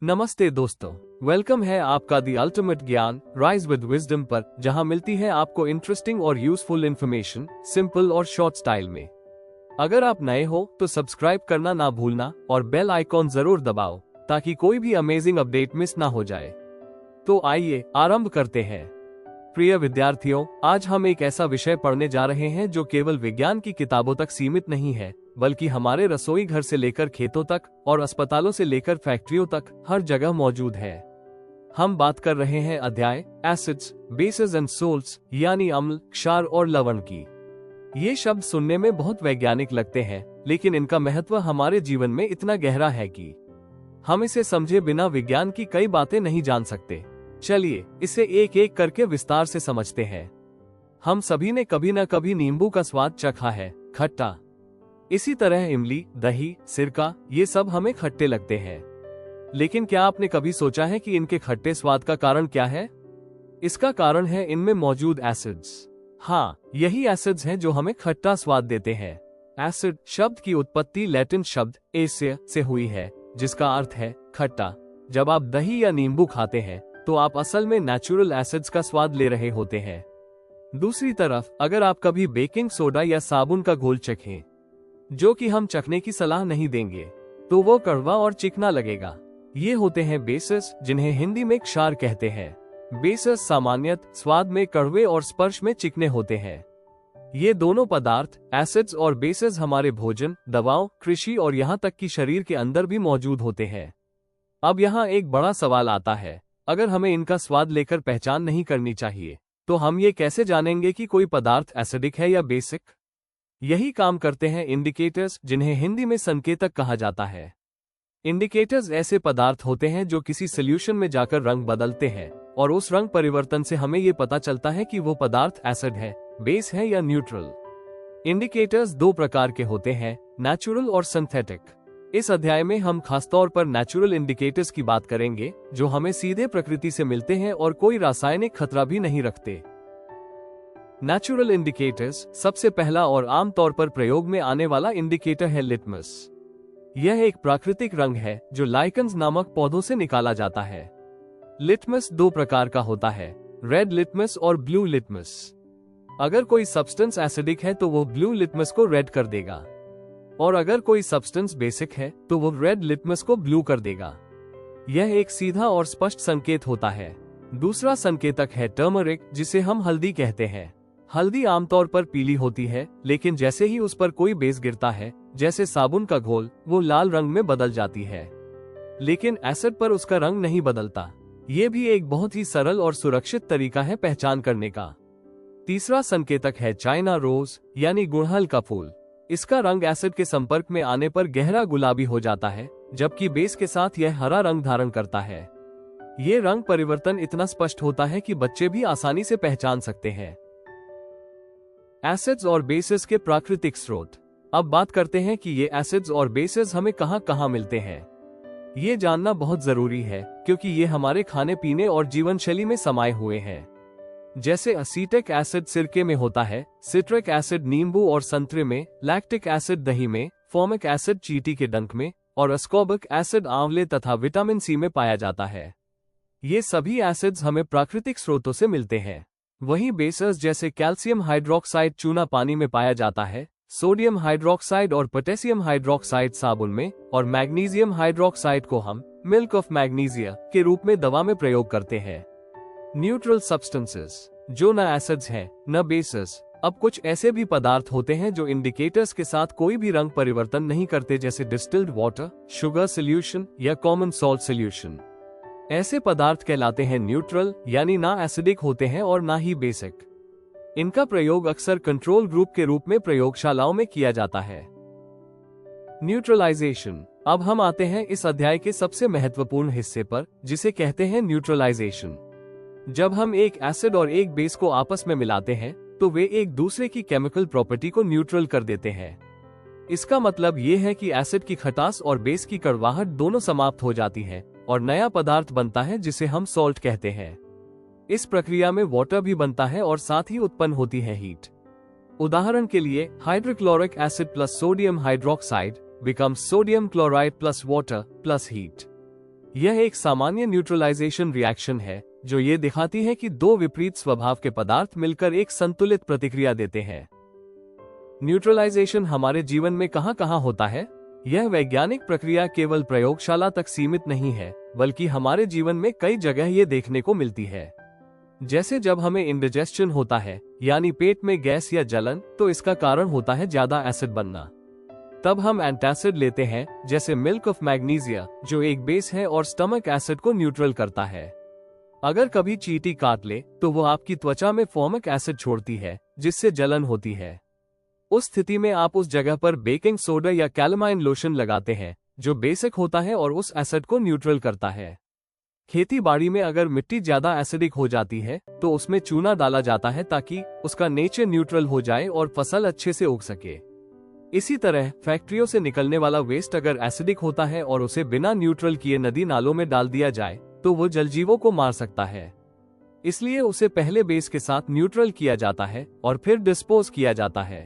नमस्ते दोस्तों, वेलकम है आपका दी अल्टीमेट ज्ञान राइज विद विजडम पर, जहां मिलती है आपको इंटरेस्टिंग और यूजफुल इन्फॉर्मेशन सिंपल और शॉर्ट स्टाइल में। अगर आप नए हो तो सब्सक्राइब करना ना भूलना और बेल आइकॉन जरूर दबाओ ताकि कोई भी अमेजिंग अपडेट मिस ना हो जाए। तो आइए आरंभ करते हैं। प्रिय विद्यार्थियों, आज हम एक ऐसा विषय पढ़ने जा रहे हैं जो केवल विज्ञान की किताबों तक सीमित नहीं है, बल्कि हमारे रसोई घर से लेकर खेतों तक और अस्पतालों से लेकर फैक्ट्रियों तक हर जगह मौजूद है। हम बात कर रहे हैं अध्याय एसिड्स, बेसेस एंड सोल्ट्स, यानी अम्ल, क्षार और लवण की। ये शब्द सुनने में बहुत वैज्ञानिक लगते हैं, लेकिन इनका महत्व हमारे जीवन में इतना गहरा है कि हम इसे समझे बिना विज्ञान की कई बातें नहीं जान सकते। चलिए इसे एक एक करके विस्तार से समझते हैं। हम सभी ने कभी न कभी नींबू का स्वाद चखा है, खट्टा। इसी तरह इमली, दही, सिरका, ये सब हमें खट्टे लगते हैं। लेकिन क्या आपने कभी सोचा है कि इनके खट्टे स्वाद का कारण क्या है? इसका कारण है इनमें मौजूद एसिड्स। हाँ, यही एसिड्स हैं जो हमें खट्टा स्वाद देते हैं। एसिड शब्द की उत्पत्ति लैटिन शब्द एसिया से हुई है, जिसका अर्थ है खट्टा। जब आप दही या नींबू खाते हैं तो आप असल में नेचुरल एसिड्स का स्वाद ले रहे होते हैं। दूसरी तरफ अगर आप कभी बेकिंग सोडा या साबुन का घोल चखें, जो कि हम चखने की सलाह नहीं देंगे, तो वो कड़वा और चिकना लगेगा। ये होते हैं बेसेस, जिन्हें हिंदी में क्षार कहते हैं। बेसेस सामान्यतः स्वाद में कड़वे और स्पर्श में चिकने होते हैं। ये दोनों पदार्थ एसिड्स और बेसेस हमारे भोजन, दवाओं, कृषि और यहाँ तक कि शरीर के अंदर भी मौजूद होते हैं। अब यहाँ एक बड़ा सवाल आता है, अगर हमें इनका स्वाद लेकर पहचान नहीं करनी चाहिए, तो हम ये कैसे जानेंगे कि कोई पदार्थ एसिडिक है या बेसिक? यही काम करते हैं इंडिकेटर्स, जिन्हें हिंदी में संकेतक कहा जाता है। इंडिकेटर्स ऐसे पदार्थ होते हैं जो किसी सॉल्यूशन में जाकर रंग बदलते हैं, और उस रंग परिवर्तन से हमें ये पता चलता है कि वो पदार्थ एसिड है, बेस है या न्यूट्रल। इंडिकेटर्स दो प्रकार के होते हैं, नेचुरल और सिंथेटिक। इस अध्याय में हम खासतौर पर नेचुरल इंडिकेटर्स की बात करेंगे, जो हमें सीधे प्रकृति से मिलते हैं और कोई रासायनिक खतरा भी नहीं रखते। नेचुरल इंडिकेटर्स सबसे पहला और आमतौर पर प्रयोग में आने वाला इंडिकेटर है लिटमस। यह एक प्राकृतिक रंग है जो लाइकन्स नामक पौधों से निकाला जाता है। लिटमस दो प्रकार का होता है, रेड लिटमस और ब्लू लिटमस। अगर कोई सब्सटेंस एसिडिक है तो वो ब्लू लिटमस को रेड कर देगा, और अगर कोई सब्सटेंस बेसिक है तो वो रेड लिटमस को ब्लू कर देगा। यह एक सीधा और स्पष्ट संकेत होता है। दूसरा संकेतक है टर्मरिक, जिसे हम हल्दी कहते हैं। हल्दी आमतौर पर पीली होती है, लेकिन जैसे ही उस पर कोई बेस गिरता है, जैसे साबुन का घोल, वो लाल रंग में बदल जाती है। लेकिन एसिड पर उसका रंग नहीं बदलता। ये भी एक बहुत ही सरल और सुरक्षित तरीका है पहचान करने का। तीसरा संकेतक है चाइना रोज, यानी गुड़हल का फूल। इसका रंग एसिड के संपर्क में आने पर गहरा गुलाबी हो जाता है, जबकि बेस के साथ यह हरा रंग धारण करता है। ये रंग परिवर्तन इतना स्पष्ट होता है कि बच्चे भी आसानी से पहचान सकते हैं। एसिड्स और बेसेस के प्राकृतिक स्रोत। अब बात करते हैं कि ये एसिड्स और बेसेस हमें कहां कहां मिलते हैं। ये जानना बहुत जरूरी है, क्योंकि ये हमारे खाने पीने और जीवन शैली में समाये हुए हैं। जैसे असीटिक एसिड सिरके में होता है, सिट्रिक एसिड नींबू और संतरे में, लैक्टिक एसिड दही में, फॉर्मिक एसिड चींटी के डंक में, और अस्कॉर्बिक एसिड आंवले तथा विटामिन सी में पाया जाता है। ये सभी एसिड्स हमें प्राकृतिक स्रोतों से मिलते हैं। वहीं बेसेस जैसे कैल्शियम हाइड्रोक्साइड चूना पानी में पाया जाता है, सोडियम हाइड्रोक्साइड और पोटेशियम हाइड्रोक्साइड साबुन में, और मैग्नीशियम हाइड्रोक्साइड को हम मिल्क ऑफ मैग्नीशिया के रूप में दवा में प्रयोग करते हैं। न्यूट्रल सब्सटेंसेस, जो न एसिड्स हैं न बेसेस। अब कुछ ऐसे भी पदार्थ होते हैं जो इंडिकेटर्स के साथ कोई भी रंग परिवर्तन नहीं करते, जैसे डिस्टिल्ड वाटर, शुगर सॉल्यूशन या कॉमन सॉल्ट सॉल्यूशन। ऐसे पदार्थ कहलाते हैं न्यूट्रल, यानी ना एसिडिक होते हैं और ना ही बेसिक। इनका प्रयोग अक्सर कंट्रोल ग्रुप के रूप में प्रयोगशालाओं में किया जाता है। न्यूट्रलाइजेशन। अब हम आते हैं इस अध्याय के सबसे महत्वपूर्ण हिस्से पर, जिसे कहते हैं न्यूट्रलाइजेशन। जब हम एक एसिड और एक बेस को आपस में मिलाते हैं तो वे एक दूसरे की केमिकल प्रॉपर्टी को न्यूट्रल कर देते हैं। इसका मतलब ये है कि एसिड की खटास और बेस की कड़वाहट दोनों समाप्त हो जाती है और नया पदार्थ बनता है, जिसे हम सॉल्ट कहते हैं। इस प्रक्रिया में वाटर भी बनता है और साथ ही उत्पन्न होती है हीट। उदाहरण के लिए hydrochloric acid plus sodium hydroxide becomes sodium chloride plus water plus heat. यह एक सामान्य न्यूट्रलाइजेशन रिएक्शन है जो ये दिखाती है कि दो विपरीत स्वभाव के पदार्थ मिलकर एक संतुलित प्रतिक्रिया देते हैं। न्यूट्रलाइजेशन हमारे जीवन में कहां कहां होता है? यह वैज्ञानिक प्रक्रिया केवल प्रयोगशाला तक सीमित नहीं है, बल्कि हमारे जीवन में कई जगह ये देखने को मिलती है। जैसे जब हमें इंडिजेशन होता है, यानी पेट में गैस या जलन, तो इसका कारण होता है ज्यादा एसिड बनना। तब हम एंटासिड लेते हैं, जैसे मिल्क ऑफ मैग्नीशिया, जो एक बेस है और स्टमक एसिड को न्यूट्रल करता है। अगर कभी चींटी काट ले तो वो आपकी त्वचा में फॉर्मिक एसिड छोड़ती है, जिससे जलन होती है। उस स्थिति में आप उस जगह पर बेकिंग सोडा या कैलामाइन लोशन लगाते हैं, जो बेसिक होता है और उस एसिड को न्यूट्रल करता है। खेती बाड़ी में अगर मिट्टी ज्यादा एसिडिक हो जाती है तो उसमें चूना डाला जाता है ताकि उसका नेचर न्यूट्रल हो जाए और फसल अच्छे से उग सके। इसी तरह फैक्ट्रियों से निकलने वाला वेस्ट अगर एसिडिक होता है और उसे बिना न्यूट्रल किए नदी नालों में डाल दिया जाए तो वो जलजीवों को मार सकता है। इसलिए उसे पहले बेस के साथ न्यूट्रल किया जाता है और फिर डिस्पोज किया जाता है।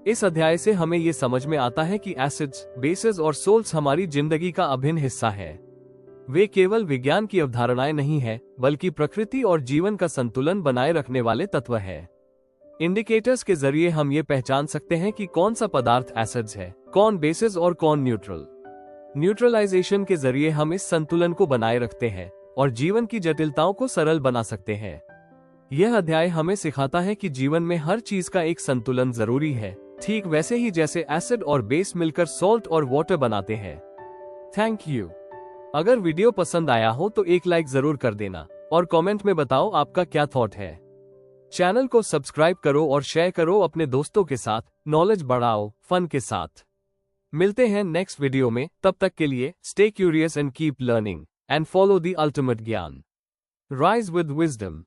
इस अध्याय से हमें ये समझ में आता है कि एसिड्स, बेसेस और सोल्ट्स हमारी जिंदगी का अभिन्न हिस्सा है। वे केवल विज्ञान की अवधारणाएं नहीं है, बल्कि प्रकृति और जीवन का संतुलन बनाए रखने वाले तत्व है। इंडिकेटर्स के जरिए हम ये पहचान सकते हैं कि कौन सा पदार्थ एसिड्स है, कौन बेसिस और कौन न्यूट्रल। न्यूट्रलाइजेशन के जरिए हम इस संतुलन को बनाए रखते हैं और जीवन की जटिलताओं को सरल बना सकते हैं। यह अध्याय हमें सिखाता है कि जीवन में हर चीज का एक संतुलन जरूरी है, ठीक वैसे ही जैसे एसिड और बेस मिलकर सॉल्ट और वाटर बनाते हैं। Thank you. अगर वीडियो पसंद आया हो तो एक लाइक जरूर कर देना और कमेंट में बताओ आपका क्या थॉट है। चैनल को सब्सक्राइब करो और शेयर करो अपने दोस्तों के साथ। नॉलेज बढ़ाओ फन के साथ। मिलते हैं नेक्स्ट वीडियो में, तब तक के लिए stay curious and keep learning and follow the ultimate ज्ञान। Rise with wisdom.